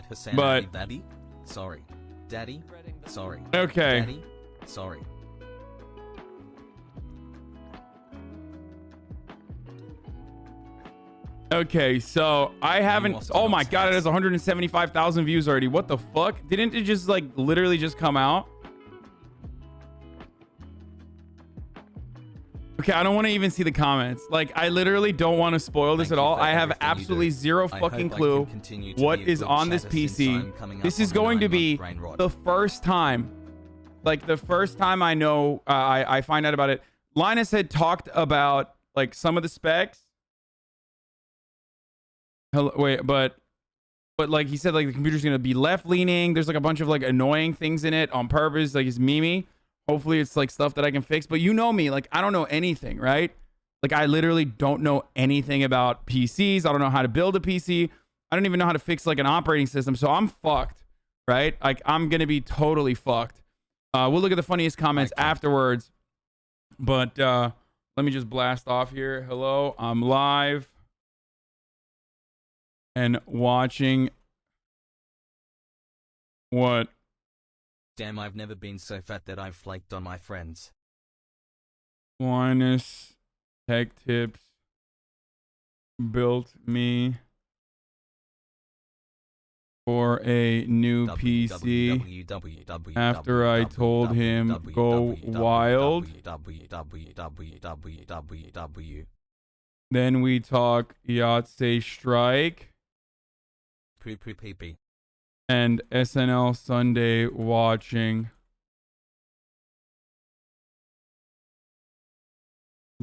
Hasanabi, but Daddy, sorry. Daddy, sorry. okay. Daddy, sorry. Okay, so I haven't. Oh my god, it has 175,000 views already. What the fuck? Didn't it just like literally just come out? Okay, I don't want to even see the comments. Like, I literally don't want to spoil this at all. I have absolutely zero fucking clue what is on this PC. This is going to be the first time, like the first time I know, I find out about it. Linus had talked about like some of the specs. Hello, wait, but like he said, like the computer's gonna be left leaning. There's like a bunch of like annoying things in it on purpose. Like it's memey. Hopefully it's like stuff that I can fix. But you know me, like I don't know anything, right? Like I literally don't know anything about PCs. I don't know how to build a PC. I don't even know how to fix like an operating system. So I'm fucked, right? Like I'm gonna be totally fucked. We'll look at the funniest comments afterwards. But let me just blast off here. Hello, I'm live and watching what? Damn, I've never been so fat that I've flaked on my friends. Linustechtips built me for a new PC after I told him go wild. Then we talk Yahtzee Strike and SNL Sunday watching.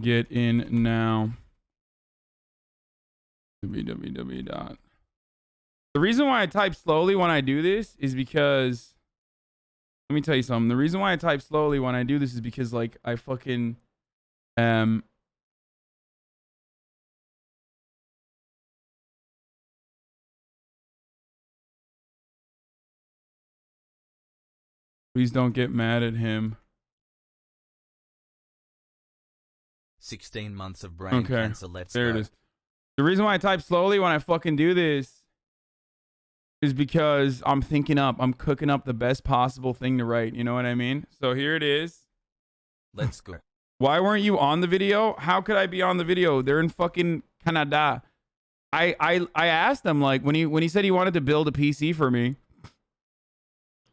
Get in now. www. The reason why I type slowly when I do this is because, let me tell you something. The reason why I type slowly when I do this is because like I fucking please don't get mad at him. 16 months of brain cancer. Let's there go. it is. The reason why I type slowly when I fucking do this is because I'm thinking up. I'm cooking up the best possible thing to write. You know what I mean? So here it is. Let's go. Why weren't you on the video? How could I be on the video? They're in fucking Canada. I asked him like when he said he wanted to build a PC for me.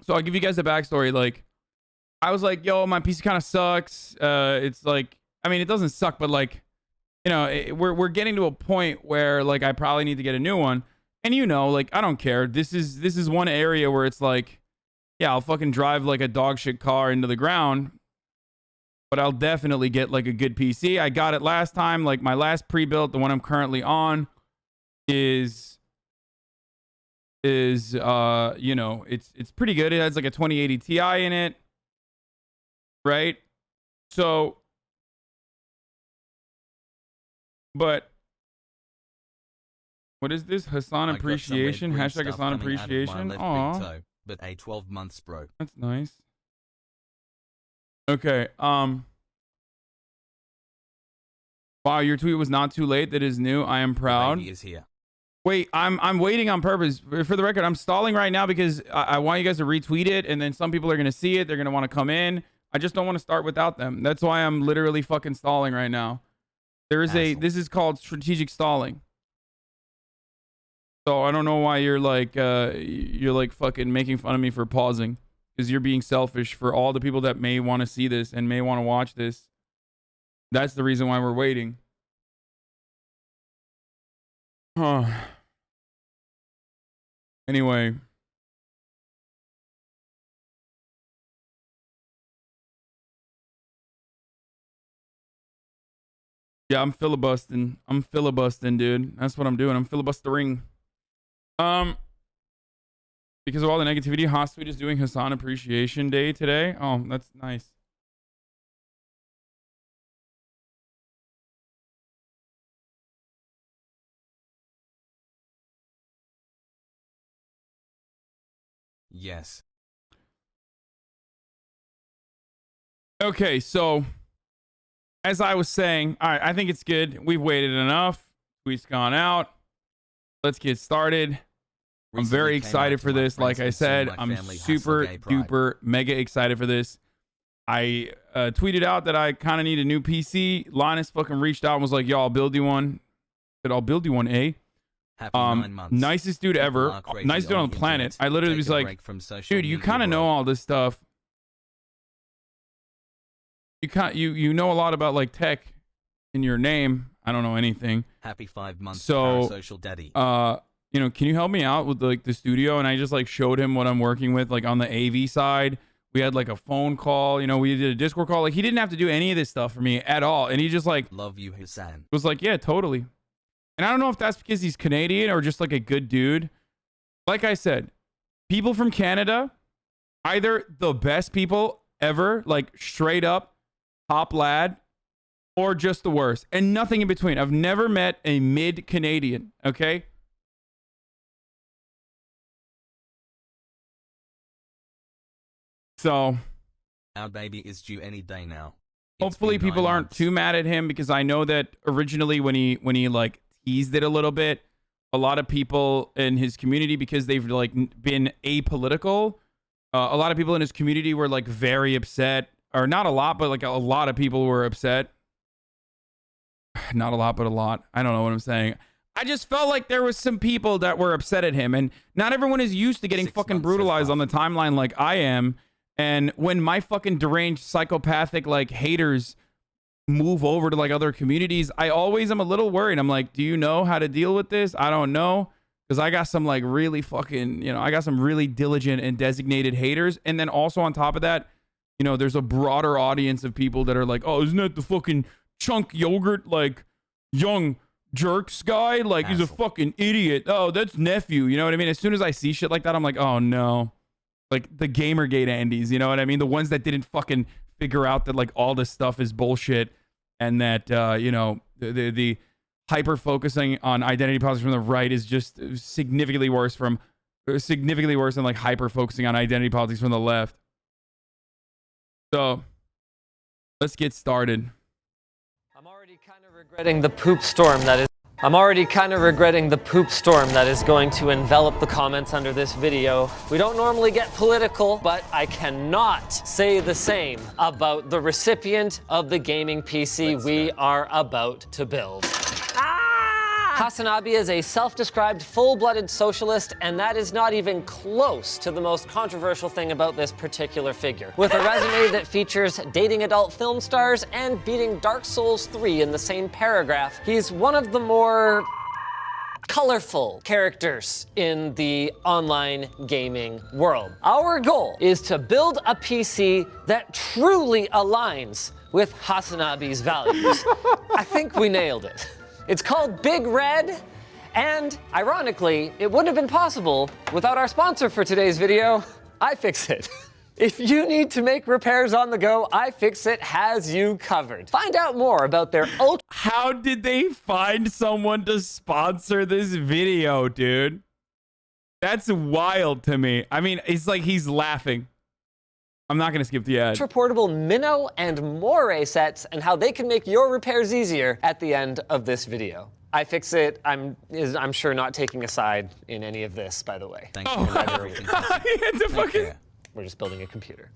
So I'll give you guys the backstory. Like, I was like, yo, my PC kind of sucks. It's like, I mean, it doesn't suck, but like, you know, we're getting to a point where like I probably need to get a new one. And you know, like I don't care. This is one area where it's like, yeah, I'll fucking drive like a dog shit car into the ground, but I'll definitely get like a good PC. I got it last time. Like my last pre-built, the one I'm currently on, is you know, it's pretty good. It has like a 2080 Ti in it, right? So, but what is this? Hasan appreciation. Hashtag Hasan appreciation. Aw, but a 12 months, bro. that's nice. Okay. Wow, your tweet was not too late. That is new. I am proud. The baby is here. Wait, I'm waiting on purpose. For the record, I'm stalling right now because I want you guys to retweet it, and then some people are gonna see it. They're gonna want to come in. I just don't want to start without them. That's why I'm literally fucking stalling right now. There is this is called strategic stalling. So I don't know why you're like fucking making fun of me for pausing, because you're being selfish for all the people that may want to see this and may want to watch this. That's the reason why we're waiting. Huh. Anyway. Yeah, I'm filibustering. I'm filibustering, dude. That's what I'm doing. I'm filibustering. Because of all the negativity, Hossweet is doing Hasan Appreciation Day today. Oh, that's nice. Yes. Okay, so as I was saying, all right, I think it's good. We've waited enough. Tweet's gone out. Let's get started. I'm very excited for this. Like I said, I'm super duper mega excited for this. I tweeted out that I kind of need a new PC. Linus fucking reached out and was like, yo, I'll build you one. I said, I'll build you one, eh? Happy 9 months. Nicest dude ever. Nicest dude on the planet. I literally was like, dude, you kind of know all this stuff. You know a lot about like tech in your name. I don't know anything. Happy 5 months. So, social daddy. You know, can you help me out with like the studio? And I just like showed him what I'm working with, like on the AV side. We had like a phone call, you know, we did a Discord call. Like he didn't have to do any of this stuff for me at all. And he just like, love you, Hasan. Was like, yeah, totally. And I don't know if that's because he's Canadian or just like a good dude. Like I said, people from Canada, either the best people ever, like straight up top lad, or just the worst, and nothing in between. I've never met a mid-Canadian, okay? So, our baby is due any day now. Hopefully people aren't too mad at him, because I know that originally when he like teased it a little bit, a lot of people in his community, because they've like been apolitical, a lot of people in his community were like very upset, or not a lot, but like a lot of people were upset. Not a lot, but a lot. I don't know what I'm saying. I just felt like there was some people that were upset at him, and not everyone is used to getting fucking brutalized on the timeline like I am. And when my fucking deranged psychopathic like haters move over to like other communities, I always am a little worried. I'm like, do you know how to deal with this? I don't know, because I got some like really fucking, you know, I got some really diligent and designated haters. And then also on top of that, you know, there's a broader audience of people that are like, oh, isn't that the fucking chunk yogurt like young jerks guy? Like he's a fucking idiot. Oh, that's nephew. You know what I mean? As soon as I see shit like that, I'm like, oh no. Like the Gamergate Andes, you know what I mean? The ones that didn't fucking figure out that like all this stuff is bullshit, and that you know, the hyper focusing on identity politics from the right is just significantly worse than like hyper focusing on identity politics from the left. So let's get started. I'm already kind of regretting the poop storm that is going to envelop the comments under this video. We don't normally get political, but I cannot say the same about the recipient of the gaming PC we are about to build. Hasanabi is a self-described full-blooded socialist, and that is not even close to the most controversial thing about this particular figure. With a resume that features dating adult film stars and beating Dark Souls 3 in the same paragraph, he's one of the more colorful characters in the online gaming world. Our goal is to build a PC that truly aligns with Hasanabi's values. I think we nailed it. It's called Big Red, and ironically, it wouldn't have been possible without our sponsor for today's video, iFixit. If you need to make repairs on the go, iFixit has you covered. Find out more about their ultra— How did they find someone to sponsor this video, dude? That's wild to me. I mean, it's like he's laughing. I'm not going to skip the ad. Portable Minnow and Moray sets, and how they can make your repairs easier at the end of this video. iFixit, I'm sure not taking a side in any of this, by the way. Thanks for everything. We're just building a computer.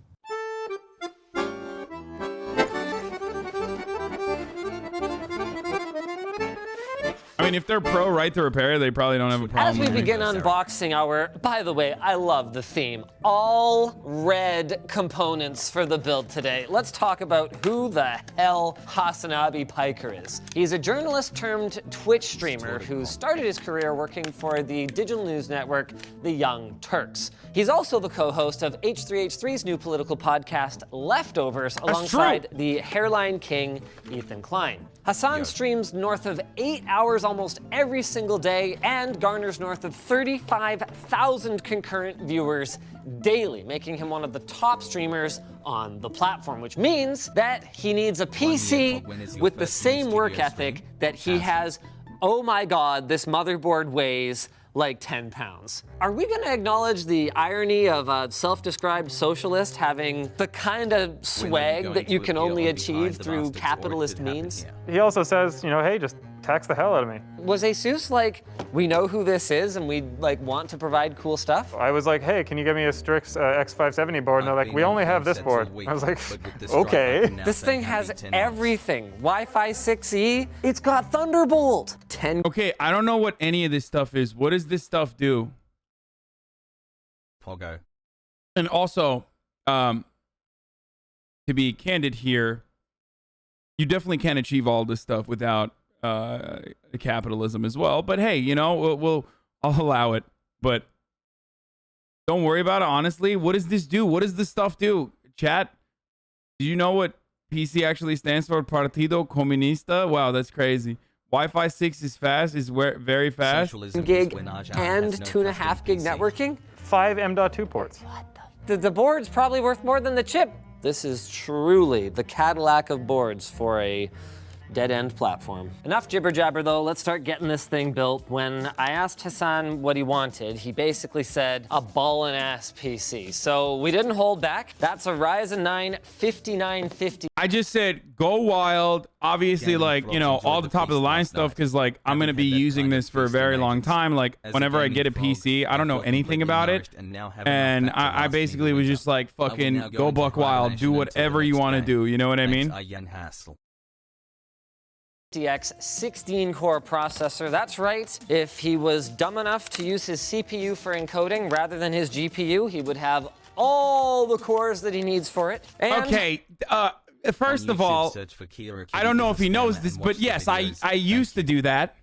I mean, if they're pro right to repair, they probably don't have a problem. As we begin unboxing our, by the way, I love the theme, all red components for the build today. Let's talk about who the hell Hasanabi Piker is. He's a journalist turned Twitch streamer who started his career working for the digital news network, The Young Turks. He's also the co-host of H3H3's new political podcast, Leftovers, alongside the Hairline King, Ethan Klein. Hasan streams north of 8 hours almost every single day and garners north of 35,000 concurrent viewers daily, making him one of the top streamers on the platform, which means that he needs a PC with the same work ethic that he has. Oh my God, this motherboard weighs like 10 pounds. Are we gonna acknowledge the irony of a self-described socialist having the kind of swag that you can only achieve through capitalist means? He also says, you know, hey, just taxed the hell out of me. Was Asus like, we know who this is and we like want to provide cool stuff? I was like, hey, can you get me a Strix X570 board? And they're like, we only have this board. I was like, okay. This thing has everything. Wi-Fi 6E, it's got Thunderbolt. 10. Okay, I don't know what any of this stuff is. What does this stuff do? Pogo. And also, to be candid here, you definitely can't achieve all this stuff without capitalism as well. But hey, you know, I'll allow it. But don't worry about it. Honestly, what does this do? What does this stuff do? Chat, do you know what PC actually stands for? Partido Comunista? Wow, that's crazy. Wi-Fi 6 is fast, is very fast. Gig and 2.5 gig networking. 5 M.2 ports. The board's probably worth more than the chip. This is truly the Cadillac of boards for a dead-end platform. Enough jibber-jabber though, let's start getting this thing built. When I asked Hasan what he wanted, he basically said a ballin'-ass PC. So we didn't hold back. That's a Ryzen 9 5950. I just said go wild. Obviously, like, you know, all the top of the line stuff, because like I'm gonna be using this for a very long time. Like whenever I get a PC, I don't know anything about it, and I basically was just like, fucking go buck wild, do whatever you want to do. You know what I mean? DX 16-core processor. That's right. If he was dumb enough to use his CPU for encoding rather than his GPU, he would have all the cores that he needs for it. And okay, first of all, I don't know if he knows this, but yes, I used to do that.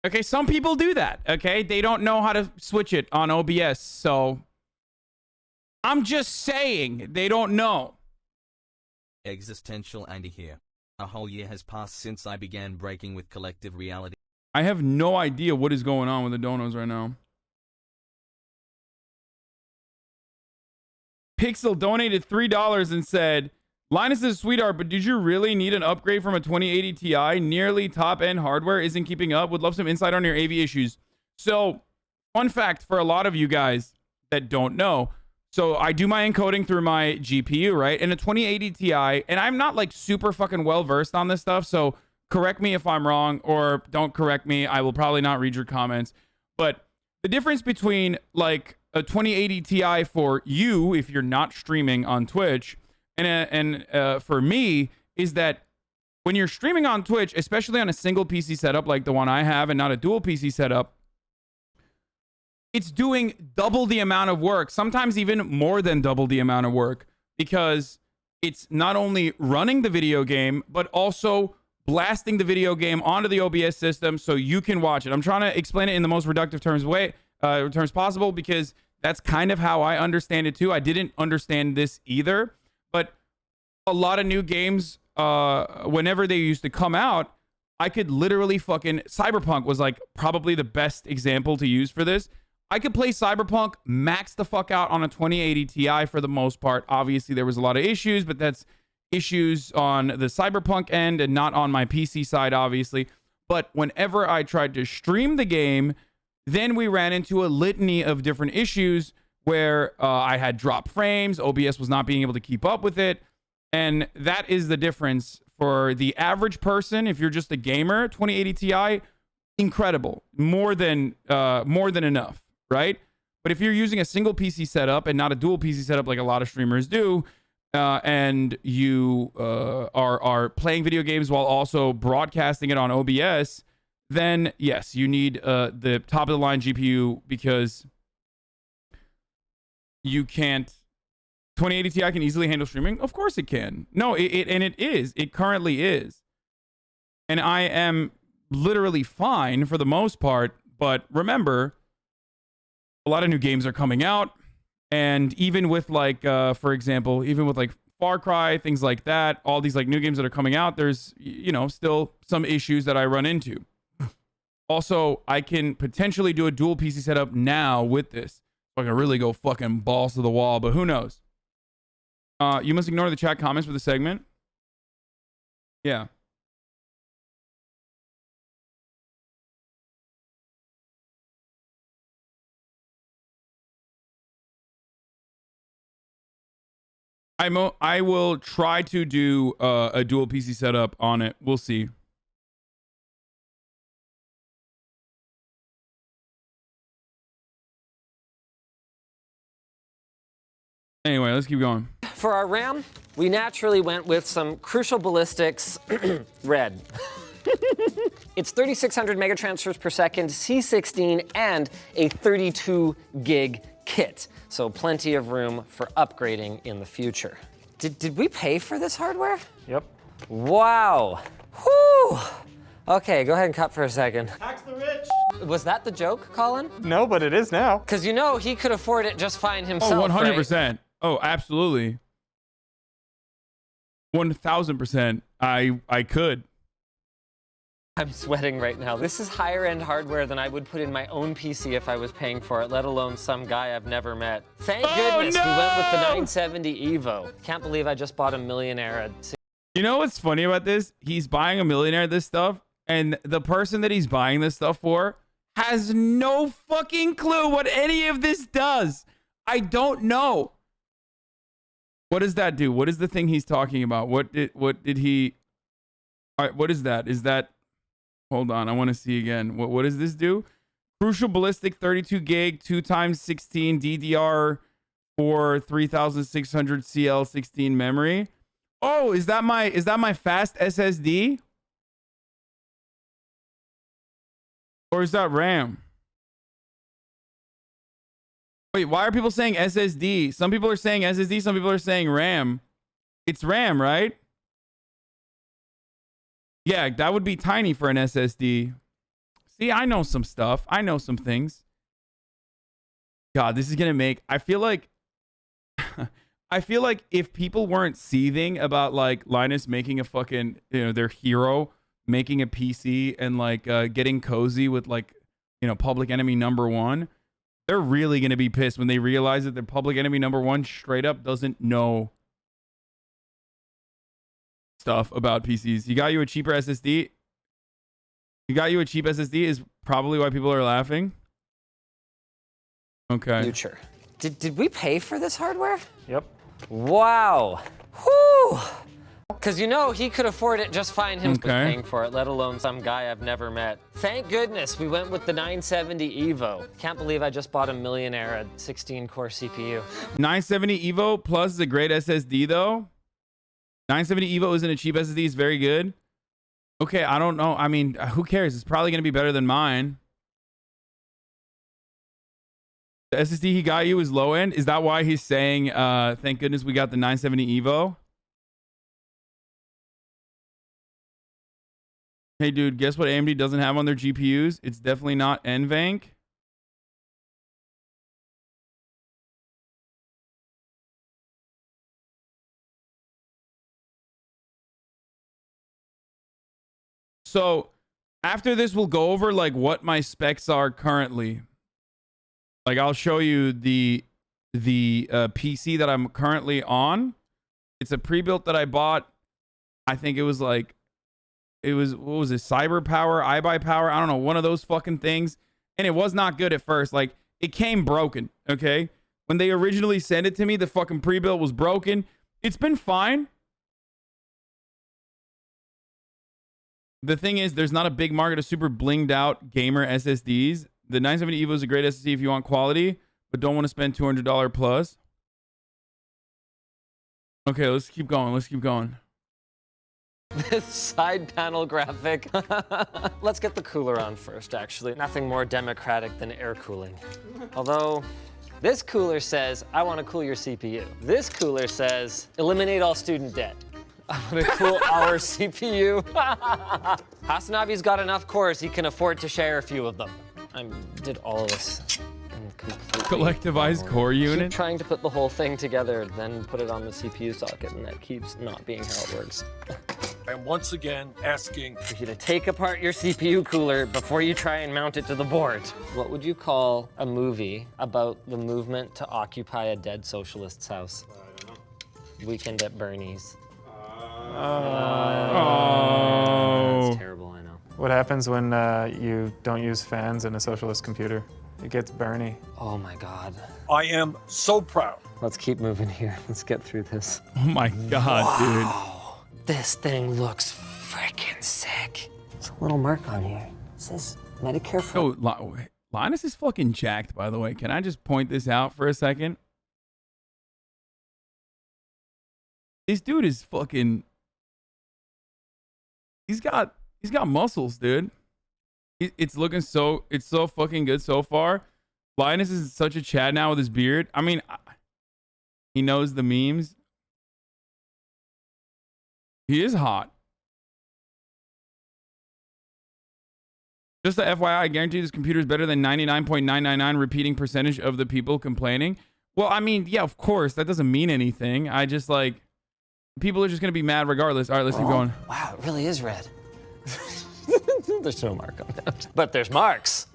Okay, some people do that. Okay, they don't know how to switch it on OBS, so I'm just saying they don't know. Existential Andy here. A whole year has passed since I began breaking with collective reality. I have no idea what is going on with the donos right now. Pixel donated $3 and said, Linus is a sweetheart, but did you really need an upgrade from a 2080 Ti? Nearly top-end hardware isn't keeping up. Would love some insight on your AV issues. So, fun fact for a lot of you guys that don't know. So I do my encoding through my GPU, right? And a 2080 Ti, and I'm not like super fucking well versed on this stuff, so correct me if I'm wrong, or don't correct me. I will probably not read your comments. But the difference between like a 2080 Ti for you, if you're not streaming on Twitch, and for me, is that when you're streaming on Twitch, especially on a single PC setup like the one I have, and not a dual PC setup, it's doing double the amount of work, sometimes even more than double the amount of work, because it's not only running the video game, but also blasting the video game onto the OBS system so you can watch it. I'm trying to explain it in the most reductive terms possible, because that's kind of how I understand it too. I didn't understand this either, but a lot of new games, whenever they used to come out, I could literally fucking... Cyberpunk was like probably the best example to use for this. I could play Cyberpunk, max the fuck out on a 2080 Ti for the most part. Obviously, there was a lot of issues, but that's issues on the Cyberpunk end and not on my PC side, obviously. But whenever I tried to stream the game, then we ran into a litany of different issues where I had drop frames, OBS was not being able to keep up with it. And that is the difference for the average person. If you're just a gamer, 2080 Ti, incredible. More than enough. Right? But if you're using a single PC setup and not a dual PC setup like a lot of streamers do, and you are playing video games while also broadcasting it on OBS, then yes, you need the top of the line GPU, because you can't... 2080 Ti can easily handle streaming? Of course it can. No, it currently is. And I am literally fine for the most part, but remember, a lot of new games are coming out, and even with like for example, even with like Far Cry, things like that, all these like new games that are coming out, there's, you know, still some issues that I run into. Also, I can potentially do a dual PC setup now with this, so I can really go fucking balls to the wall, but who knows? You must ignore the chat comments for the segment. Yeah. I will try to do a dual PC setup on it. We'll see. Anyway, let's keep going. For our RAM, we naturally went with some Crucial Ballistics Red. It's 3,600 megatransfers per second, C16, and a 32 gig kit. So plenty of room for upgrading in the future. Did we pay for this hardware? Yep. Wow. Whew. Okay, go ahead and cut for a second. Tax the rich. Was that the joke, Colin? No, but it is now. Because you know he could afford it just fine himself. Oh, 100%. Right? Oh, absolutely. 1,000%. I could. I'm sweating right now. This is higher end hardware than I would put in my own PC if I was paying for it, let alone some guy I've never met. Thank goodness we went with the 970 Evo. Can't believe I just bought a millionaire. You know what's funny about this? He's buying a millionaire this stuff, and the person that he's buying this stuff for has no fucking clue what any of this does. I don't know. What does that do? What is the thing he's talking about? What did he? All right, what is that? Is that? Hold on, I want to see again. What does this do? Crucial Ballistic 32 gig, 2x16 DDR for 3600 CL16 memory. Oh, is that my fast SSD? Or is that RAM? Wait, why are people saying SSD? Some people are saying SSD, some people are saying RAM. It's RAM, right? Yeah, that would be tiny for an SSD. See, I know some stuff. I know some things. God, this is going to make... I feel like if people weren't seething about like Linus making a fucking, their hero making a PC and like getting cozy with like, Public Enemy #1, they're really going to be pissed when they realize that the Public Enemy #1 straight up doesn't know stuff about PCs. He got you a cheaper SSD. He got you a cheap SSD is probably why people are laughing. Okay. Future. Did we pay for this hardware? Yep. Wow. Whew. Because you know he could afford it just fine himself paying for it, let alone some guy I've never met. Thank goodness we went with the 970 Evo. Can't believe I just bought a millionaire a 16-core CPU. 970 Evo plus is a great SSD though. 970 Evo isn't a cheap SSD. It's very good. Okay, I don't know. I mean, who cares? It's probably going to be better than mine. The SSD he got you is low end. Is that why he's saying, thank goodness we got the 970 Evo? Hey, dude, guess what AMD doesn't have on their GPUs? It's definitely not NVENC. So after this, we'll go over like what my specs are currently. Like I'll show you the PC that I'm currently on. It's a pre-built that I bought. I think it was like, what was it? Cyber Power, iBuy Power. I don't know, one of those fucking things. And it was not good at first. Like it came broken. Okay. When they originally sent it to me, the fucking pre-built was broken. It's been fine. The thing is, there's not a big market of super blinged out gamer SSDs. The 970 Evo is a great SSD if you want quality, but don't want to spend $200 plus. Okay, let's keep going. Let's keep going. This side panel graphic. Let's get the cooler on first, actually. Nothing more democratic than air cooling. Although, this cooler says, I want to cool your CPU. This cooler says, eliminate all student debt. I'm gonna cool our CPU. Hasanabi's got enough cores, he can afford to share a few of them. I did all of this collectivized core unit. Keep trying to put the whole thing together, then put it on the CPU socket, and that keeps not being how it works. I am once again asking for you to take apart your CPU cooler before you try and mount it to the board. What would you call a movie about the movement to occupy a dead socialist's house? I don't know. Weekend at Bernie's. Oh. That's terrible, I know. What happens when you don't use fans in a socialist computer? It gets Bernie. Oh my God. I am so proud. Let's keep moving here. Let's get through this. Oh my God, dude. This thing looks freaking sick. There's a little mark on here. It says Medicare for... Oh, Linus is fucking jacked, by the way. Can I just point this out for a second? This dude is fucking. He's got muscles, dude. It's looking so fucking good so far. Linus is such a Chad now with his beard. I mean, he knows the memes. He is hot. Just a FYI, I guarantee this computer is better than 99.999 repeating percentage of the people complaining. Well, I mean, yeah, of course. That doesn't mean anything. I just like, people are just going to be mad regardless. All right, let's keep going. Wow, it really is red. There's no mark on that. But there's marks.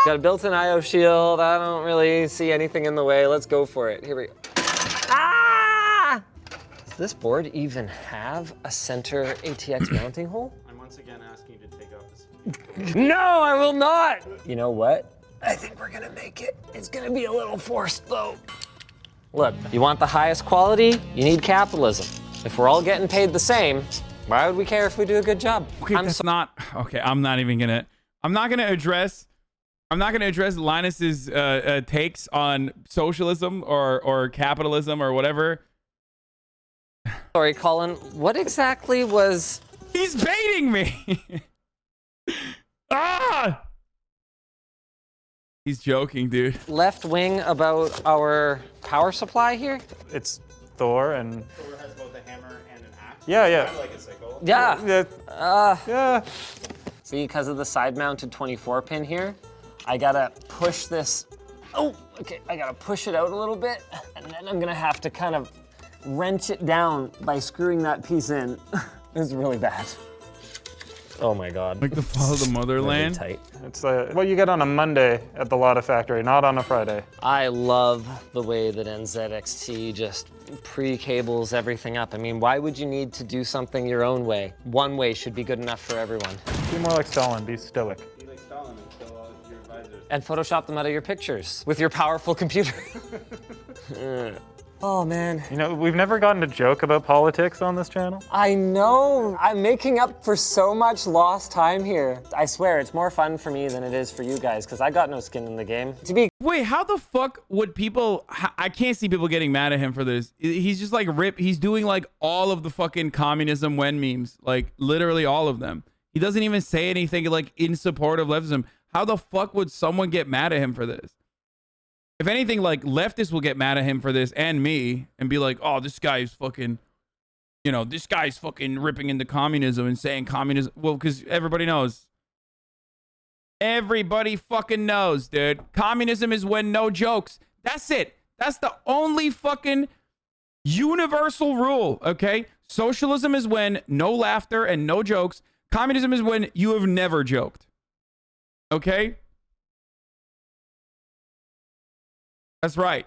Got a built-in IO shield. I don't really see anything in the way. Let's go for it. Here we go. Ah! Does this board even have a center ATX mounting hole? I'm once again asking you to take off this. No, I will not. You know what? I think we're gonna make it. It's gonna be a little forced though. Look, you want the highest quality? You need capitalism. If we're all getting paid the same, why would we care if we do a good job? Okay, that's not okay. I'm not gonna address Linus's takes on socialism or capitalism or whatever. Sorry, Colin. What exactly was? He's baiting me. Ah! He's joking, dude. Left wing about our power supply here? It's Thor and. Thor has both a hammer and an axe. Yeah, yeah. Kind of like a sickle. Yeah. Yeah. See, because of the side-mounted 24 pin here, I gotta push this. Oh, okay. I gotta push it out a little bit, and then I'm gonna have to kind of wrench it down by screwing that piece in. It's really bad. Oh my God. Like the Fall of the Motherland. Really tight. It's what you get on a Monday at the Lotta Factory, not on a Friday. I love the way that NZXT just pre-cables everything up. I mean, why would you need to do something your own way? One way should be good enough for everyone. Be more like Stalin, be stoic. Be like Stalin and kill all your advisors. And Photoshop them out of your pictures with your powerful computer. Oh man. You know, we've never gotten a joke about politics on this channel. I know. I'm making up for so much lost time here. I swear, it's more fun for me than it is for you guys, because I got no skin in the game. Wait, how the fuck would people... I can't see people getting mad at him for this. He's just like he's doing like all of the fucking communism when memes. Like literally all of them. He doesn't even say anything like in support of leftism. How the fuck would someone get mad at him for this? If anything, like, leftists will get mad at him for this and me and be like, oh, this guy's fucking, you know, this guy's fucking ripping into communism and saying communism. Well, because everybody knows. Everybody fucking knows, dude. Communism is when no jokes. That's it. That's the only fucking universal rule, okay? Socialism is when no laughter and no jokes. Communism is when you have never joked. Okay? That's right.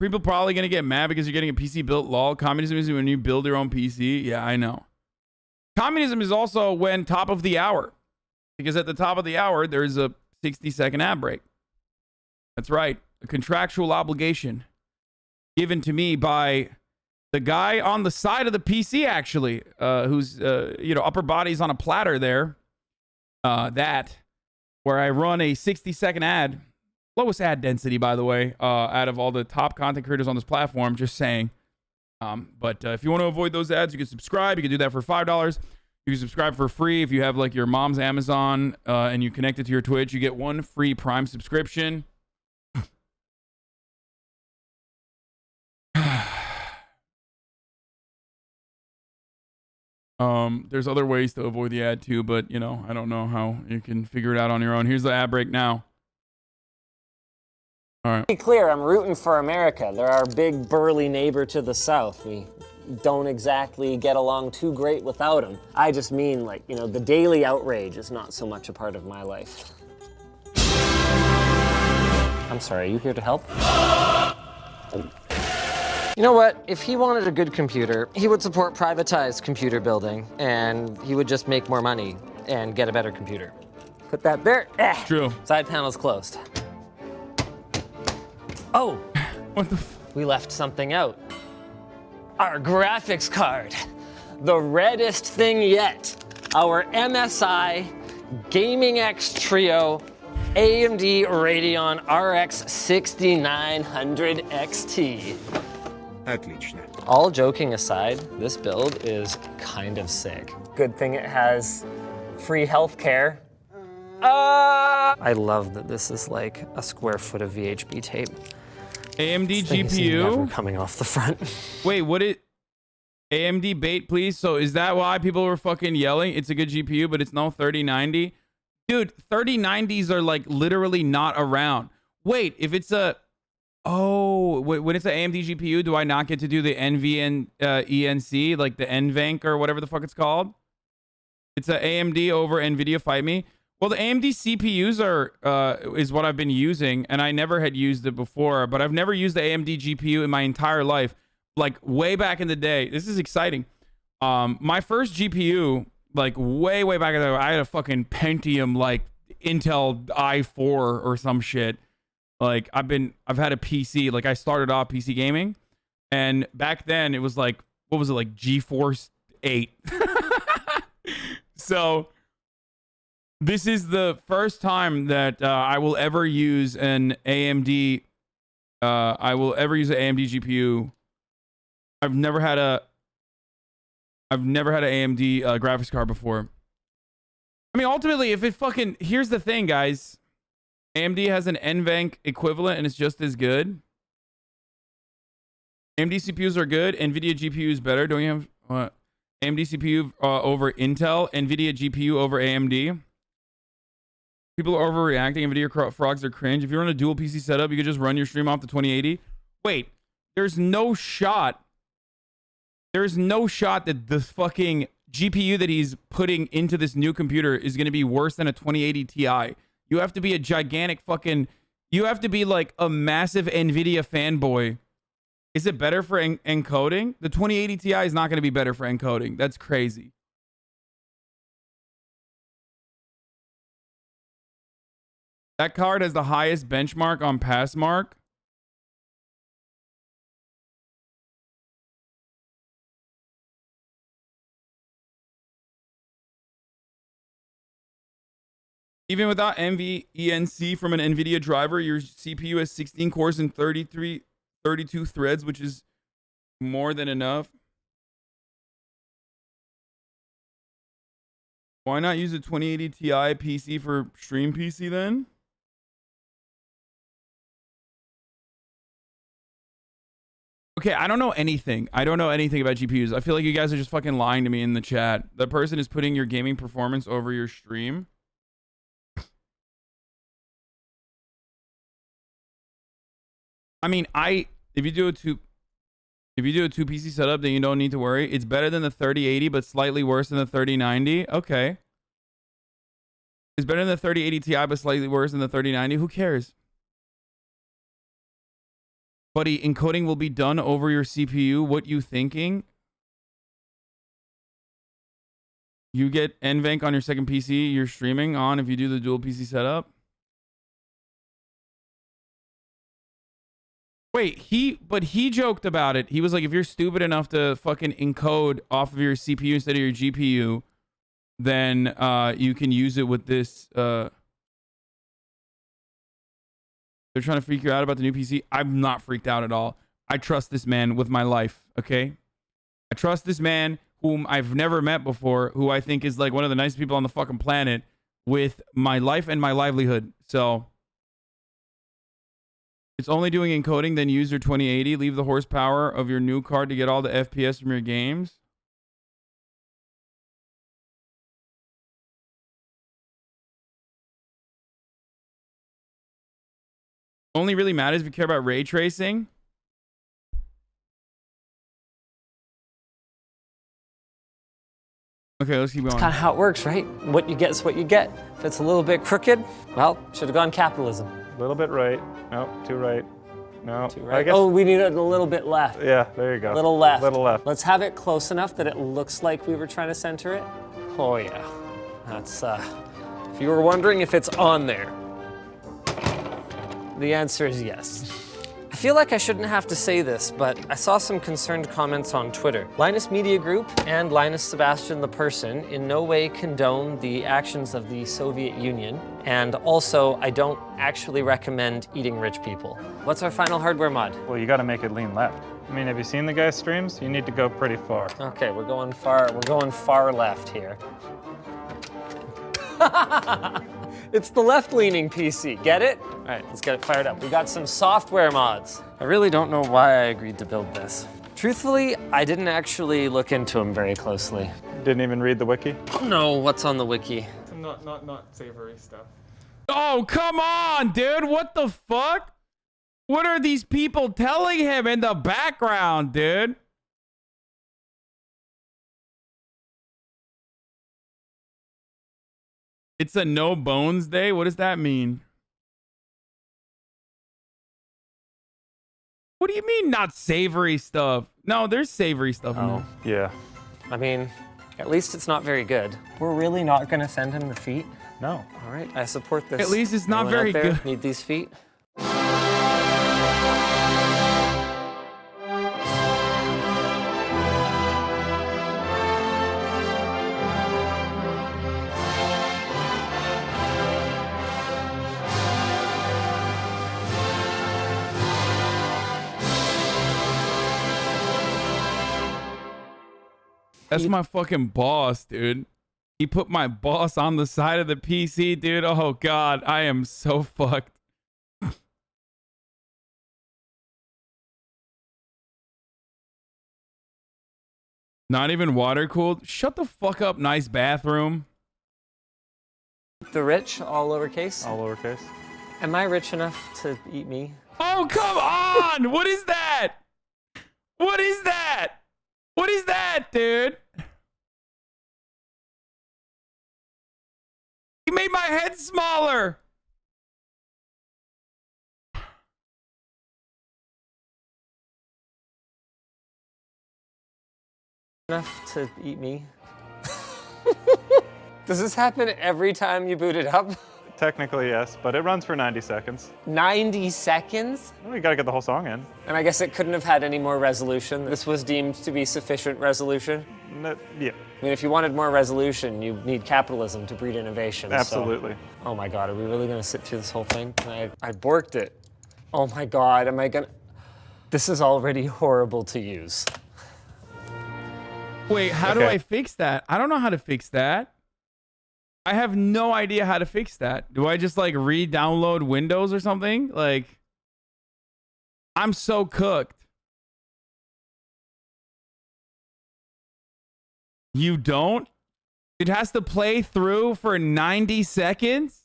People probably going to get mad because you're getting a PC built. Lol. Communism is when you build your own PC. Yeah, I know. Communism is also when top of the hour. Because at the top of the hour, there's a 60-second ad break. That's right. A contractual obligation given to me by the guy on the side of the PC, actually, who's, you know, upper body's on a platter there. Where I run a 60-second ad. Lowest ad density, by the way, out of all the top content creators on this platform, just saying. But if you want to avoid those ads, you can subscribe. You can do that for $5. You can subscribe for free. If you have like your mom's Amazon and you connect it to your Twitch, you get one free Prime subscription. There's other ways to avoid the ad too, but you know, I don't know how you can figure it out on your own. Here's the ad break now. All right. To be clear, I'm rooting for America. They're our big burly neighbor to the south. We don't exactly get along too great without them. I just mean, like, you know, the daily outrage is not so much a part of my life. I'm sorry, are you here to help? You know what? If he wanted a good computer, he would support privatized computer building, and he would just make more money and get a better computer. Put that there. True. Side panel's closed. Oh, What the? we left something out. Our graphics card. The reddest thing yet. Our MSI Gaming X Trio AMD Radeon RX 6900 XT. Отлично. All joking aside, this build is kind of sick. Good thing it has free healthcare. I love that this is like a square foot of VHB tape. AMD This thing is never GPU. coming off the front. Wait, what it? AMD bait, please. So is that why people were fucking yelling? It's a good GPU, but it's no 3090. Dude, 3090s are like literally not around. Wait, if it's a... Oh, when it's an AMD GPU, do I not get to do the NVN ENC, like the NVENC or whatever the fuck it's called? It's a AMD over NVIDIA Fight Me. Well, the AMD CPUs are is what I've been using, and I never had used it before, but I've never used the AMD GPU in my entire life, like way back in the day. This is exciting. My first GPU, like way back in the day, I had a fucking Pentium, like Intel i4 or some shit. Like I've had a PC, like I started off PC gaming, and back then it was like, what was it, like GeForce 8. So this is the first time that I will ever use an AMD. I will ever use an AMD GPU. I've never had an AMD graphics card before. I mean, ultimately, if it fucking... Here's the thing, guys. AMD has an NVENC equivalent, and it's just as good. AMD CPUs are good. NVIDIA GPU is better. Don't you have... What? AMD CPU over Intel. NVIDIA GPU over AMD. People are overreacting. NVIDIA frogs are cringe. If you're on a dual PC setup, you could just run your stream off the 2080. Wait, there's no shot. There's no shot that the fucking GPU that he's putting into this new computer is going to be worse than a 2080 Ti. You have to be a gigantic fucking... You have to be like a massive NVIDIA fanboy. Is it better for encoding? The 2080 Ti is not going to be better for encoding. That's crazy. That card has the highest benchmark on Passmark. Even without NVENC from an NVIDIA driver, your CPU has 16 cores and 32 threads, which is more than enough. Why not use a 2080 Ti PC for stream PC then? Okay, I don't know anything. I don't know anything about GPUs. I feel like you guys are just fucking lying to me in the chat. The person is putting your gaming performance over your stream. I mean, if you do a two PC setup, then you don't need to worry. It's better than the 3080, but slightly worse than the 3090. Okay. It's better than the 3080 Ti, but slightly worse than the 3090. Who cares? Buddy, encoding will be done over your CPU. What you thinking? You get NVENC on your second PC you're streaming on if you do the dual PC setup. Wait, he joked about it. He was like, if you're stupid enough to fucking encode off of your CPU instead of your GPU, then you can use it with this. They're trying to freak you out about the new PC. I'm not freaked out at all. I trust this man with my life, okay? I trust this man whom I've never met before, who I think is like one of the nicest people on the fucking planet, with my life and my livelihood. So it's only doing encoding, then use your 2080. Leave the horsepower of your new card to get all the FPS from your games. Only really matters if you care about ray tracing. Okay, let's keep going. That's kind of how it works, right? What you get is what you get. If it's a little bit crooked, well, should have gone capitalism. A little bit right. No, too right. No. Too right. I guess, Oh, we need it a little bit left. yeah, there you go. Little left. Little left. Let's have it close enough that it looks like we were trying to center it. Oh yeah. That's if you were wondering if it's on there, the answer is yes. I feel like I shouldn't have to say this, but I saw some concerned comments on Twitter. Linus Media Group and Linus Sebastian the person in no way condone the actions of the Soviet Union, and also I don't actually recommend eating rich people. What's our final hardware mod? Well, you got to make it lean left. I mean, have you seen the guy's streams? You need to go pretty far. Okay, we're going far left here. It's the left-leaning PC, get it? All right, let's get it fired up. We got some software mods. I really don't know why I agreed to build this. Truthfully, I didn't actually look into them very closely. Didn't even read the wiki? No, what's on the wiki? Not savory stuff. Oh, come on, dude. What the fuck? What are these people telling him in the background, dude? It's a no bones day? What does that mean? What do you mean not savory stuff? No, there's savory stuff in there. Yeah. I mean, at least it's not very good. We're really not gonna send him the feet? No. All right, I support this. At least it's not Anyone very out there good. Need these feet? That's my fucking boss, dude. He put my boss on the side of the PC, dude. Oh, God. I am so fucked. Not even water cooled? Shut the fuck up, nice bathroom. The rich, all lowercase. All lowercase. Am I rich enough to eat me? Oh, come on! What is that? What is that? What is that, dude? He made my head smaller. Enough to eat me? Does this happen every time you boot it up? Technically, yes, but it runs for 90 seconds. 90 seconds? Well, you gotta get the whole song in. And I guess it couldn't have had any more resolution. This was deemed to be sufficient resolution. Yeah, I mean, if you wanted more resolution, you need capitalism to breed innovation. so- absolutely. Oh my God, are we really gonna sit through this whole thing? I borked it. Oh my God, am I gonna? This is already horrible to use. Wait, how do Okay. I fix that? I don't know how to fix that. I have no idea how to fix that. Do I just like re-download Windows or something? Like, I'm so cooked. You don't? It has to play through for 90 seconds?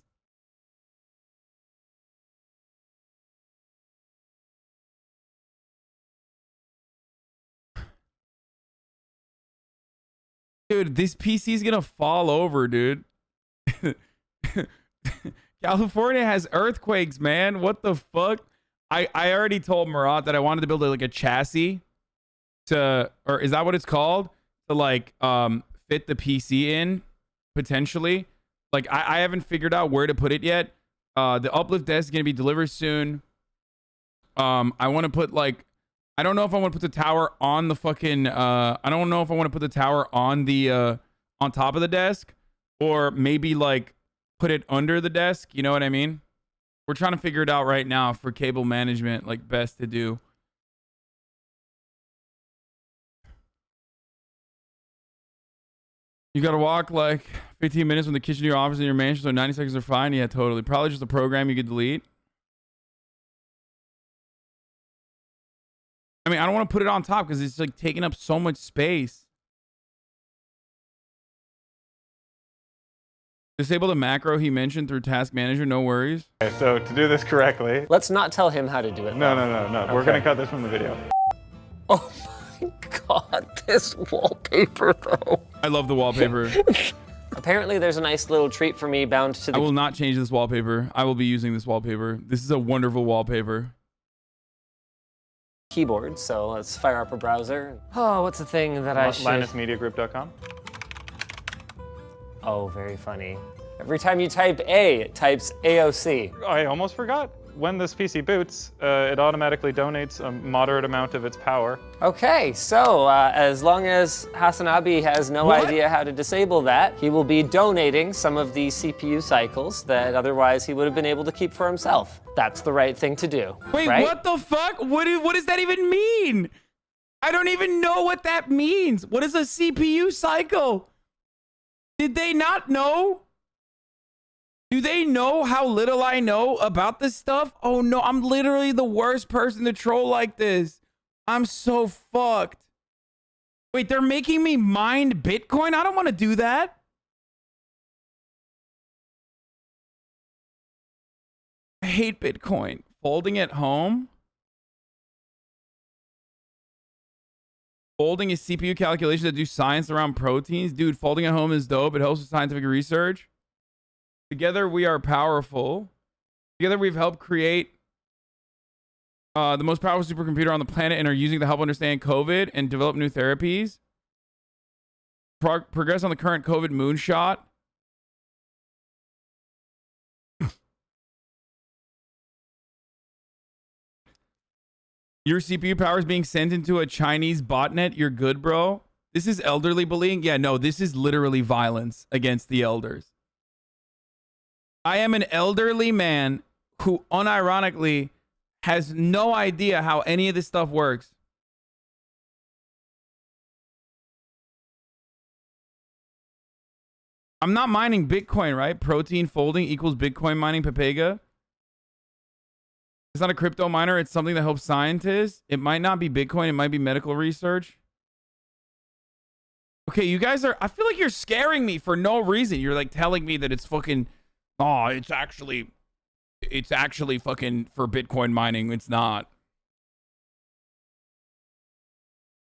Dude, this PC is gonna fall over, dude. California has earthquakes, man. What the fuck? I already told Murat that I wanted to build like a chassis to, or is that what it's called? To like fit the PC in potentially. Like I haven't figured out where to put it yet. The uplift desk is gonna be delivered soon. I want to put like, I don't know if I want to put the tower on the fucking I don't know if I want to put the tower on the on top of the desk, or maybe like put it under the desk, you know what I mean? We're trying to figure it out right now for cable management, like best to do. You gotta walk like 15 minutes from the kitchen to your office in your mansion, so 90 seconds are fine. Yeah, totally. Probably just a program you could delete. I mean, I don't want to put it on top because it's like taking up so much space. Disable the macro he mentioned through Task Manager, no worries. Okay, so to do this correctly, Let's not tell him how to do it. no. though. We're Okay. gonna cut this from the video. Oh my God, this wallpaper though. I love the wallpaper. Apparently there's a nice little treat for me bound to I the will not change this wallpaper. I will be using this wallpaper. This is a wonderful wallpaper. keyboard, so let's fire up a browser. Oh, what's the thing that I should... LinusMediaGroup.com. Oh, very funny. Every time you type A, it types AOC. I almost forgot. When this PC boots, it automatically donates a moderate amount of its power. Okay, so as long as Hasanabi has no idea how to disable that, he will be donating some of the CPU cycles that otherwise he would have been able to keep for himself. That's the right thing to do. Wait, right? what the fuck? What does that even mean? I don't even know what that means. What is a CPU cycle? Did they not know? Do they know how little I know about this stuff? Oh no, I'm literally the worst person to troll like this. I'm so fucked. Wait, they're making me mine Bitcoin? I don't want to do that. I hate Bitcoin. Folding at home? Folding is CPU calculations that do science around proteins? Dude, folding at home is dope. It helps with scientific research. Together we are powerful. Together we've helped create the most powerful supercomputer on the planet and are using it to help understand COVID and develop new therapies. Progress on the current COVID moonshot. Your CPU power is being sent into a Chinese botnet. You're good, bro. This is elderly bullying? Yeah, no, this is literally violence against the elders. I am an elderly man who unironically has no idea how any of this stuff works. I'm not mining Bitcoin, right? Protein folding equals Bitcoin mining Pepega. It's not a crypto miner. It's something that helps scientists. It might not be Bitcoin. It might be medical research. Okay, you guys are... I feel like you're scaring me for no reason. You're like telling me that it's fucking... Oh, it's actually fucking for Bitcoin mining. It's not.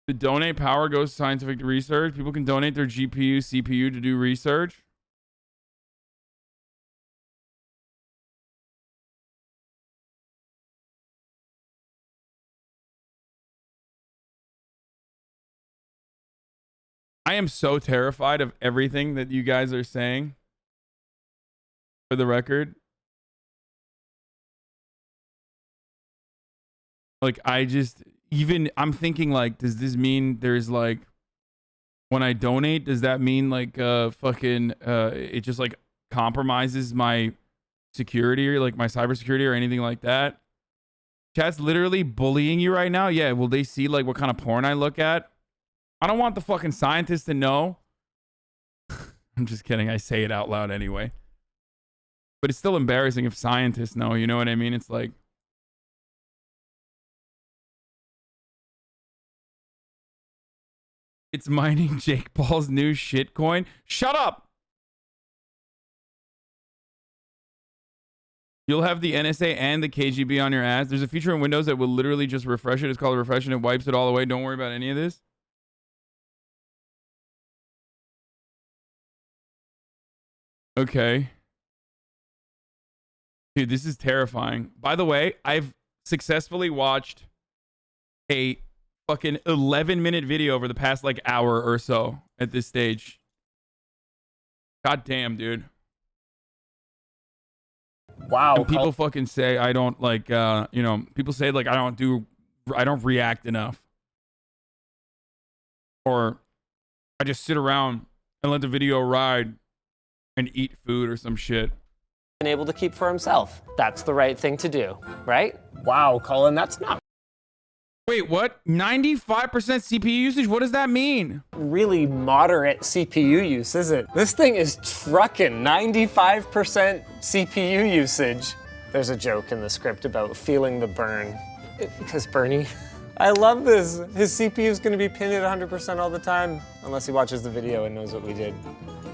The donate power goes to scientific research. People can donate their GPU, CPU to do research. I am so terrified of everything that you guys are saying. For the record. Like, I'm thinking, like, does this mean there's, like, when I donate, does that mean, like, it just, like, compromises my security or, like, my cybersecurity or anything like that? Chat's literally bullying you right now? Yeah, will they see, like, what kind of porn I look at? I don't want the fucking scientists to know. I'm just kidding. I say it out loud anyway. But it's still embarrassing if scientists know, you know what I mean? It's like... It's mining Jake Paul's new shitcoin. Shut up! You'll have the NSA and the KGB on your ass. There's a feature in Windows that will literally just refresh it. It's called refresh and it wipes it all away. Don't worry about any of this. Okay. Dude, this is terrifying. By the way, I've successfully watched a fucking 11-minute video over the past, like, hour or so at this stage. God damn, dude. Wow. And people fucking say I don't, like, you know, people say, like, I don't react enough. Or I just sit around and let the video ride and eat food or some shit. Been able to keep for himself. That's the right thing to do, right? Wow, Colin, that's not Wait, what? 95% CPU usage? What does that mean? really moderate CPU use, is it? This thing is trucking 95% CPU usage. There's a joke in the script about feeling the burn. Because Bernie, I love this. His CPU is going to be pinned at 100% all the time, unless he watches the video and knows what we did.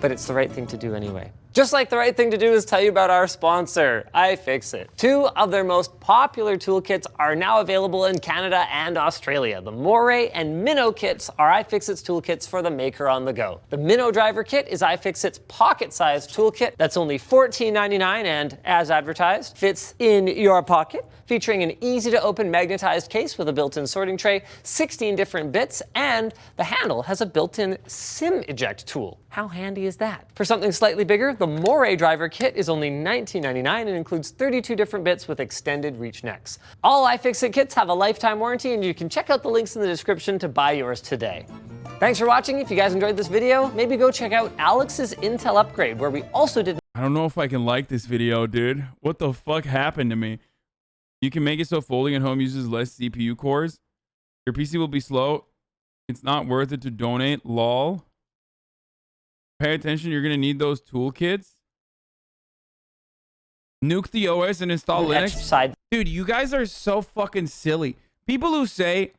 But it's the right thing to do anyway. Just like the right thing to do is tell you about our sponsor, iFixit. Two of their most popular toolkits are now available in Canada and Australia. The Moray and Minnow kits are iFixit's toolkits for the maker on the go. The Minnow Driver kit is iFixit's pocket-sized toolkit that's only $14.99 and, as advertised, fits in your pocket, featuring an easy-to-open magnetized case with a built-in sorting tray, 16 different bits, and the handle has a built-in SIM eject tool. How handy is that? For something slightly bigger, the The Moray driver kit is only $19.99 and includes 32 different bits with extended reach necks. All iFixit kits have a lifetime warranty, and you can check out the links in the description to buy yours today. Thanks for watching. If you guys enjoyed this video, maybe go check out Alex's Intel upgrade, where we also did... I don't know if I can like this video, dude. What the fuck happened to me? You can make it so folding at home uses less CPU cores. Your PC will be slow. It's not worth it to donate. Lol. Pay attention. You're going to need those toolkits. Nuke the OS and install Linux. Dude, you guys are so fucking silly. People who say,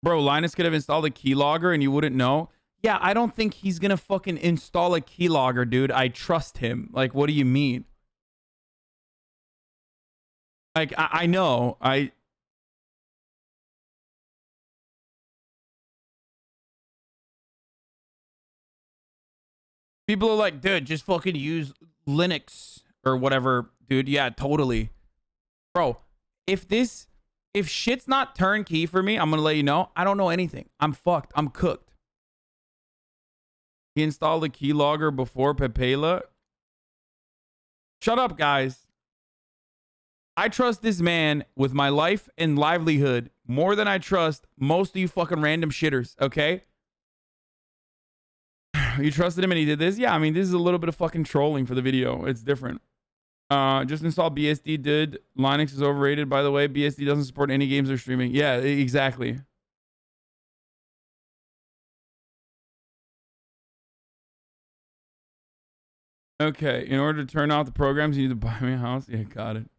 bro, Linus could have installed a keylogger and you wouldn't know. Yeah, I don't think he's going to fucking install a keylogger, dude. I trust him. Like, what do you mean? Like, I know. People are like, dude, just fucking use Linux or whatever, dude. Yeah, totally. Bro, if shit's not turnkey for me, I'm going to let you know. I don't know anything. I'm fucked. I'm cooked. He installed a keylogger before Pepela. Shut up, guys. I trust this man with my life and livelihood more than I trust most of you fucking random shitters, okay? You trusted him and he did this? Yeah, I mean, this is a little bit of fucking trolling for the video. It's different. Just install BSD, dude. Linux is overrated, by the way. BSD doesn't support any games or streaming. Yeah, exactly. Okay, in order to turn off the programs, you need to buy me a house. Yeah, got it.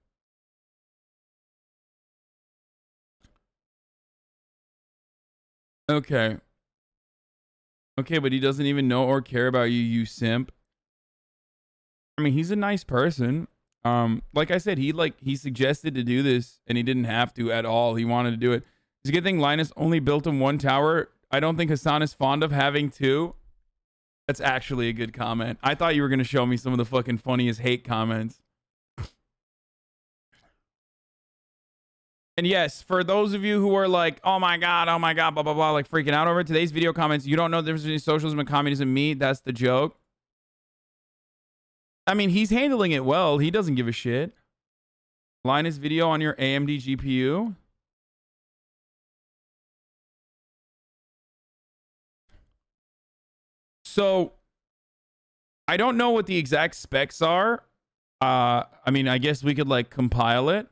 Okay. Okay, but he doesn't even know or care about you, you simp. I mean, he's a nice person. Like I said, he suggested to do this and he didn't have to at all. He wanted to do it. It's a good thing Linus only built him one tower. I don't think Hasan is fond of having two. That's actually a good comment. I thought you were going to show me some of the fucking funniest hate comments. And yes, for those of you who are like, oh my God, blah, blah, blah, like freaking out over today's video comments, you don't know the difference between socialism and communism. Me, that's the joke. I mean, he's handling it well. He doesn't give a shit. Linus video on your AMD GPU. So, I don't know what the exact specs are. I mean, I guess we could like compile it.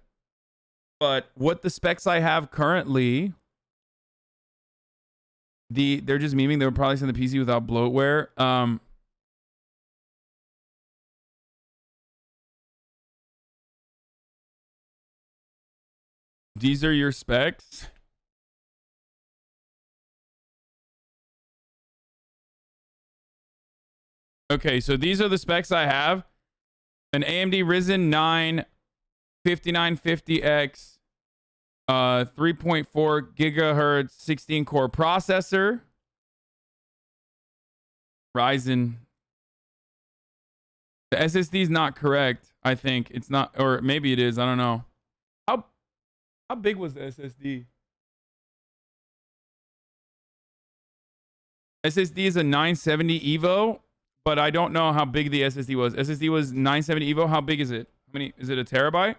But what the specs I have currently, they're just memeing. They would probably send the PC without bloatware. These are your specs. Okay, so these are the specs I have. An AMD Ryzen 9 5950X 3.4 gigahertz 16 core processor. Ryzen. The SSD is not correct. I think it's not, or maybe it is. I don't know. How big was the SSD? SSD is a 970 Evo, but I don't know how big the SSD was. SSD was 970 Evo. How big is it? How many? Is it a terabyte?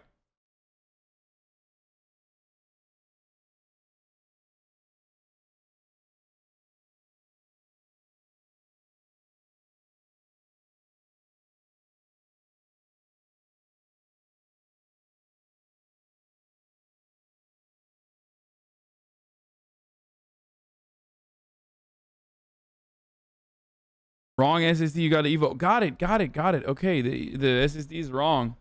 Wrong SSD, you got to Evo. Got it. Okay, the SSD is wrong.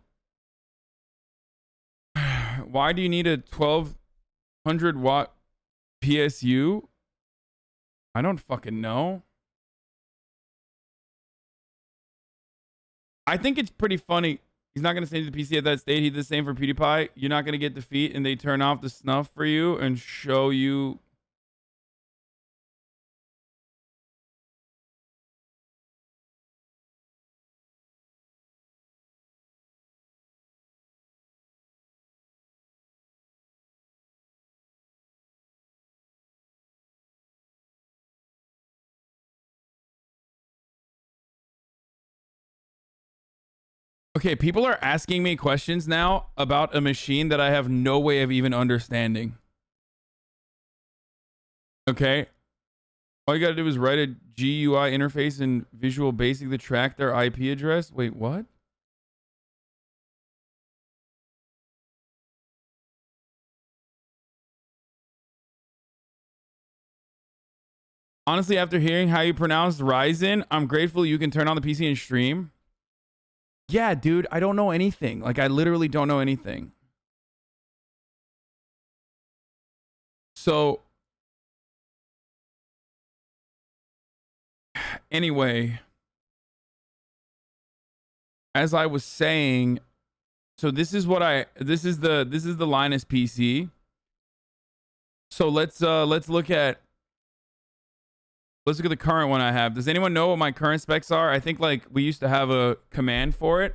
Why do you need a 1200 watt PSU? I don't fucking know. I think it's pretty funny. He's not going to send you the PC at that state. He did the same for PewDiePie. You're not going to get defeat and they turn off the snuff for you and show you Okay, people are asking me questions now about a machine that I have no way of even understanding. Okay. All you gotta do is write a GUI interface in Visual Basic to track their IP address. Wait, what? Honestly, after hearing how you pronounce Ryzen, I'm grateful you can turn on the PC and stream. Yeah, dude, I don't know anything. Like, I literally don't know anything. So, anyway, as I was saying, so this is the Linus PC. So let's look at the current one I have. Does anyone know what my current specs are? I think like we used to have a command for it.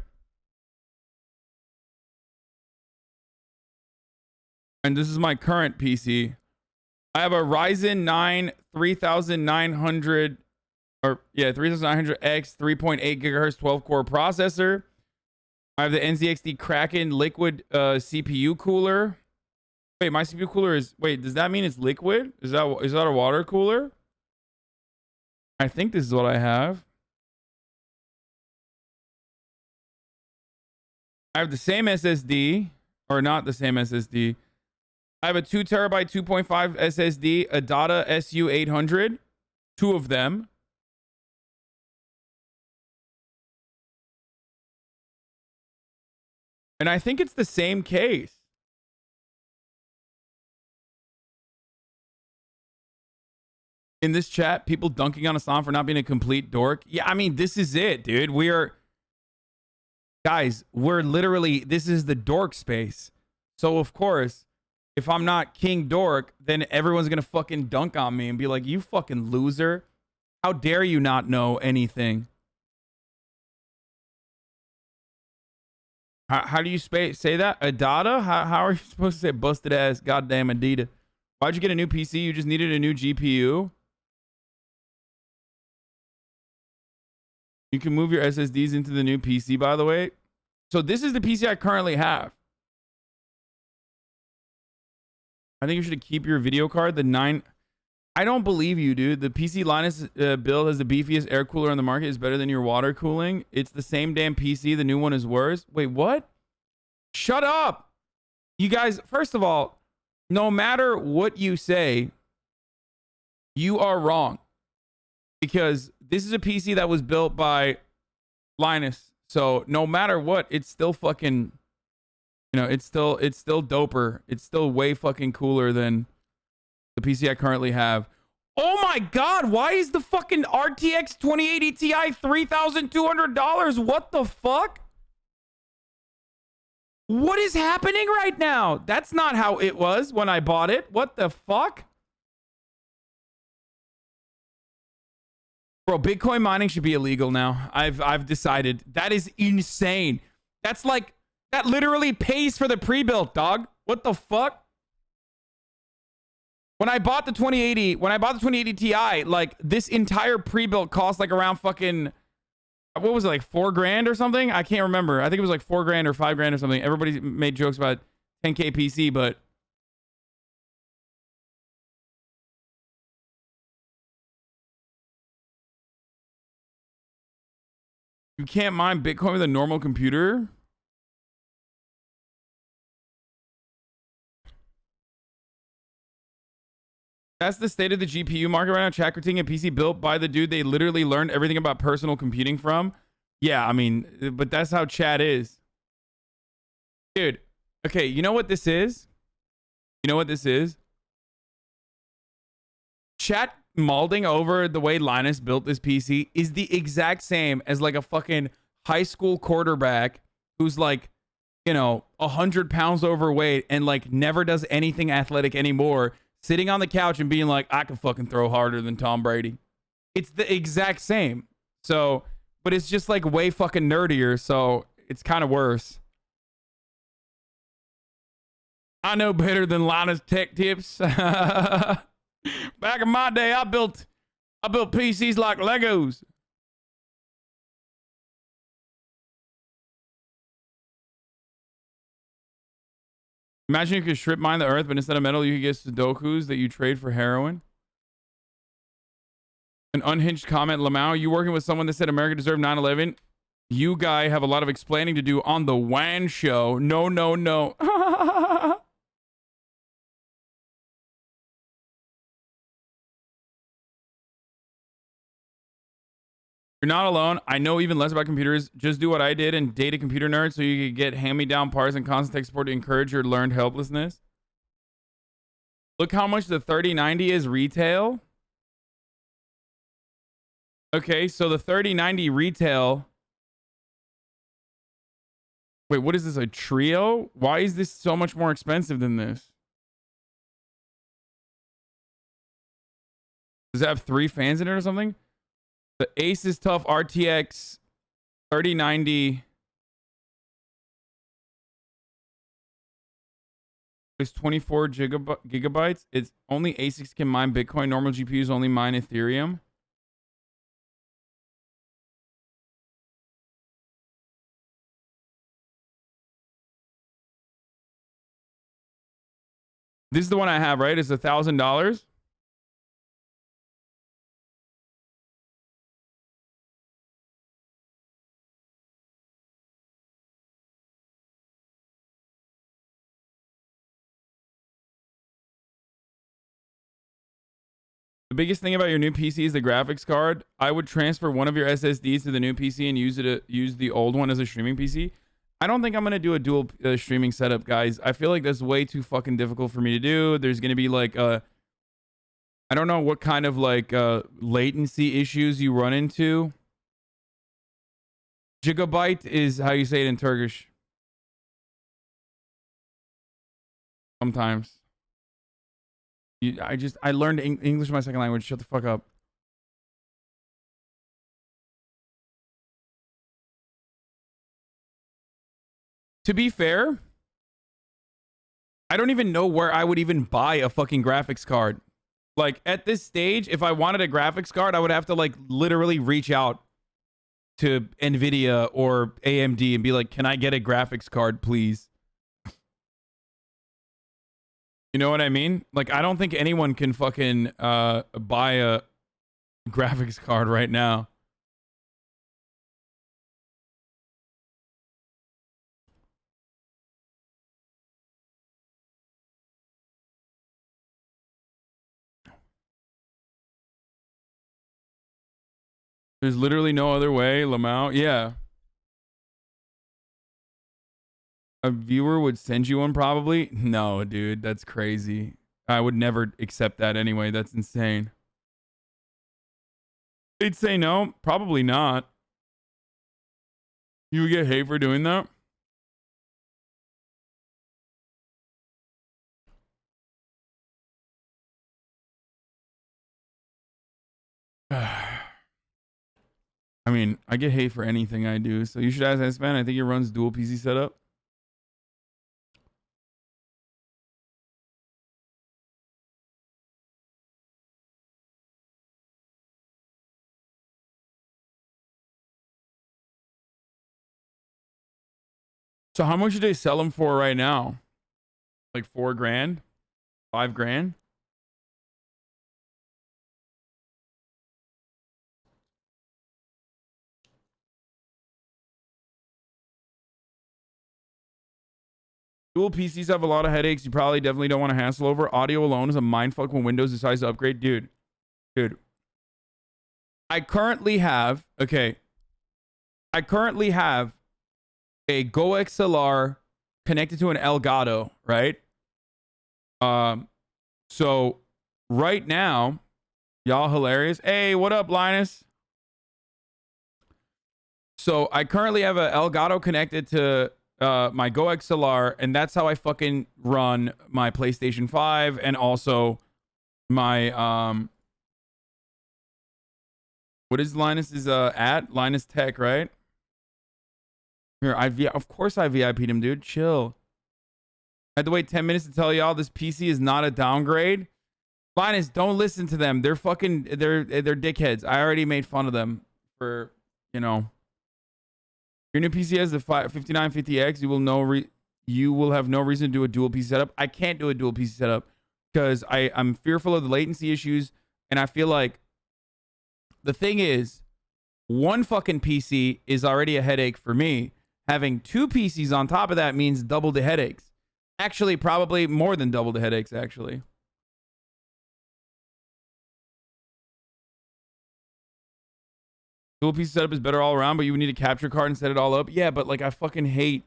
And this is my current PC. I have a Ryzen 9 3900 3900X 3.8 gigahertz 12 core processor. I have the NZXT Kraken liquid CPU cooler. Wait, my CPU cooler is, wait, does that mean it's liquid? Is that a water cooler? I think this is what I have. I have the same SSD, or not the same SSD. I have a 2 terabyte 2.5 SSD, a Data SU800, two of them. And I think it's the same case. In this chat, people dunking on Hasan for not being a complete dork. Yeah, I mean, this is it, dude. Guys, we're literally, this is the dork space. So, of course, if I'm not King Dork, then everyone's going to fucking dunk on me and be like, you fucking loser. How dare you not know anything? How do you say that? Adada? How are you supposed to say busted ass goddamn Adidas? Why'd you get a new PC? You just needed a new GPU? You can move your SSDs into the new PC, by the way. So this is the PC I currently have. I think you should keep your video card. The 9... I don't believe you, dude. The PC Linus build has the beefiest air cooler on the market. Is better than your water cooling. It's the same damn PC. The new one is worse. Wait, what? Shut up! You guys, first of all, no matter what you say, you are wrong. Because this is a PC that was built by Linus. So no matter what, it's still fucking, you know, it's still doper. It's still way fucking cooler than the PC I currently have. Oh my God, why is the fucking RTX 2080 Ti $3,200? What the fuck? What is happening right now? That's not how it was when I bought it. What the fuck? Bro, Bitcoin mining should be illegal now. I've decided. That is insane. That's like, that literally pays for the pre-built, dog. What the fuck? When I bought the 2080 Ti, like this entire pre-built cost like around fucking, what was it, like 4 grand or something? I can't remember. I think it was like 4 grand or 5 grand or something. Everybody made jokes about 10K PC, but you can't mine Bitcoin with a normal computer. That's the state of the GPU market right now. Chat critiquing a PC built by the dude they literally learned everything about personal computing from. Yeah, I mean, but that's how chat is. Dude, okay, you know what this is? You know what this is? Chat molding over the way Linus built this PC is the exact same as like a fucking high school quarterback who's like, you know, 100 pounds overweight and like never does anything athletic anymore, sitting on the couch and being like, I can fucking throw harder than Tom Brady. It's the exact same. So, but it's just like way fucking nerdier. So it's kind of worse. I know better than Linustechtips. Back in my day, I built PCs like Legos. Imagine you could strip mine the earth, but instead of metal, you could get Sudokus that you trade for heroin. An unhinged comment, Lamau, you working with someone that said America deserved 9/11? You guy have a lot of explaining to do on the WAN show. No, no, no. You're not alone. I know even less about computers. Just do what I did and date a computer nerd so you could get hand-me-down parts and constant tech support to encourage your learned helplessness. Look how much the 3090 is retail. Okay, so the 3090 retail... Wait, what is this, a Trio? Why is this so much more expensive than this? Does it have 3 fans in it or something? The Asus Tough RTX 3090 is 24 gigabytes. It's only ASICs can mine Bitcoin. Normal GPUs only mine Ethereum. This is the one I have, right? It's $1,000. The biggest thing about your new PC is the graphics card. I would transfer one of your SSDs to the new PC and use the old one as a streaming PC. I don't think I'm going to do a dual streaming setup, guys. I feel like that's way too fucking difficult for me to do. There's going to be like I don't know what kind of like latency issues you run into. Gigabyte is how you say it in Turkish. Sometimes. I learned English my second language. Shut the fuck up. To be fair, I don't even know where I would even buy a fucking graphics card. Like at this stage, if I wanted a graphics card, I would have to like literally reach out to Nvidia or AMD and be like, "Can I get a graphics card, please?" You know what I mean? Like, I don't think anyone can fucking buy a graphics card right now. There's literally no other way, Lamau. Yeah. A viewer would send you one probably? No, dude, that's crazy. I would never accept that anyway. That's insane. They'd say no. Probably not. You would get hate for doing that? I mean, I get hate for anything I do, so you should ask S-Man. I think he runs dual PC setup. So how much do they sell them for right now? Like $4 grand? $5 grand? Dual PCs have a lot of headaches you probably definitely don't want to hassle over. Audio alone is a mindfuck when Windows decides to upgrade. Dude. I currently have a Go XLR connected to an Elgato, right? So right now, y'all hilarious. Hey, what up, Linus? So I currently have a Elgato connected to my Go XLR, and that's how I fucking run my PlayStation 5 and also my what is Linus's at? Linus Tech, right? Here, of course I VIP'd him, dude. Chill. I had to wait 10 minutes to tell y'all this PC is not a downgrade. Linus, don't listen to them. They're fucking, they're dickheads. I already made fun of them for, you know. Your new PC has the 5950X. You will know you will have no reason to do a dual PC setup. I can't do a dual PC setup because I'm fearful of the latency issues, and I feel like the thing is, one fucking PC is already a headache for me. Having two PCs on top of that means double the headaches. Actually, probably more than double the headaches, actually. Dual PC setup is better all around, but you would need a capture card and set it all up. Yeah, but like I fucking hate...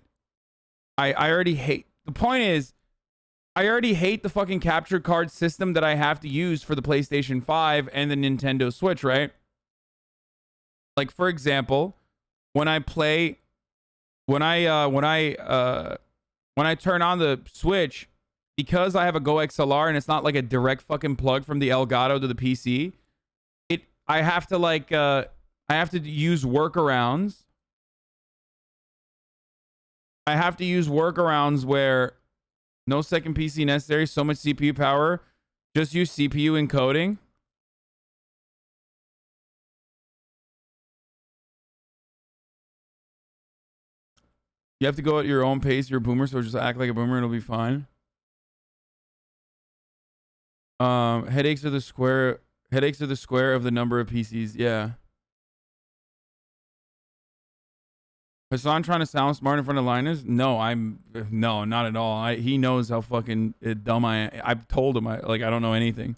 I already hate... The point is, I already hate the fucking capture card system that I have to use for the PlayStation 5 and the Nintendo Switch, right? Like, for example, when I play... When I turn on the Switch, because I have a Go XLR and it's not like a direct fucking plug from the Elgato to the PC, I have to like I have to use workarounds. I have to use workarounds where no second PC necessary, so much CPU power, just use CPU encoding. You have to go at your own pace. You're a boomer, so just act like a boomer and it'll be fine. Headaches are the square of the number of PCs. Yeah. Hasan trying to sound smart in front of Linus? No, no, not at all. He knows how fucking dumb I am. I've told him I don't know anything.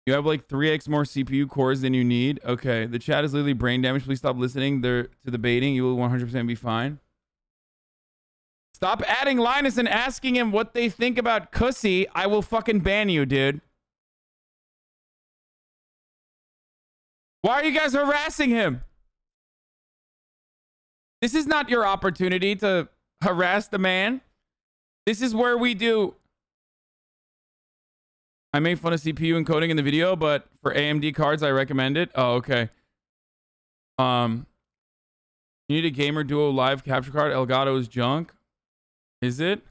You have like 3x more CPU cores than you need. Okay, the chat is literally brain damage. Please stop listening to the baiting. You will 100% be fine. Stop adding Linus and asking him what they think about Cussy. I will fucking ban you, dude. Why are you guys harassing him? This is not your opportunity to harass the man. This is where we do... I made fun of CPU encoding in the video, but for AMD cards, I recommend it. Oh, okay. You need a Gamer Duo live capture card. Elgato is junk. Is it?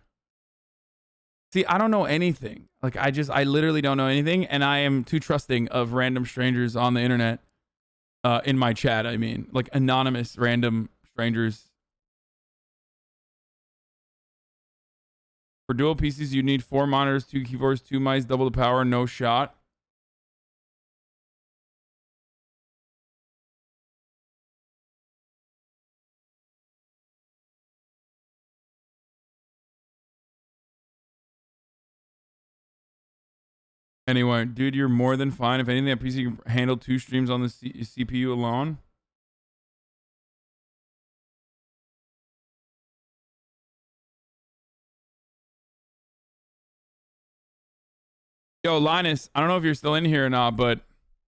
See, I don't know anything. Like, I literally don't know anything, and I am too trusting of random strangers on the internet. In my chat, I mean. Like, anonymous random strangers. For dual PCs, you need 4 monitors, 2 keyboards, 2 mice, double the power, no shot. Anyway, dude, you're more than fine. If anything, that PC can handle 2 streams on the CPU alone. Yo, Linus, I don't know if you're still in here or not, but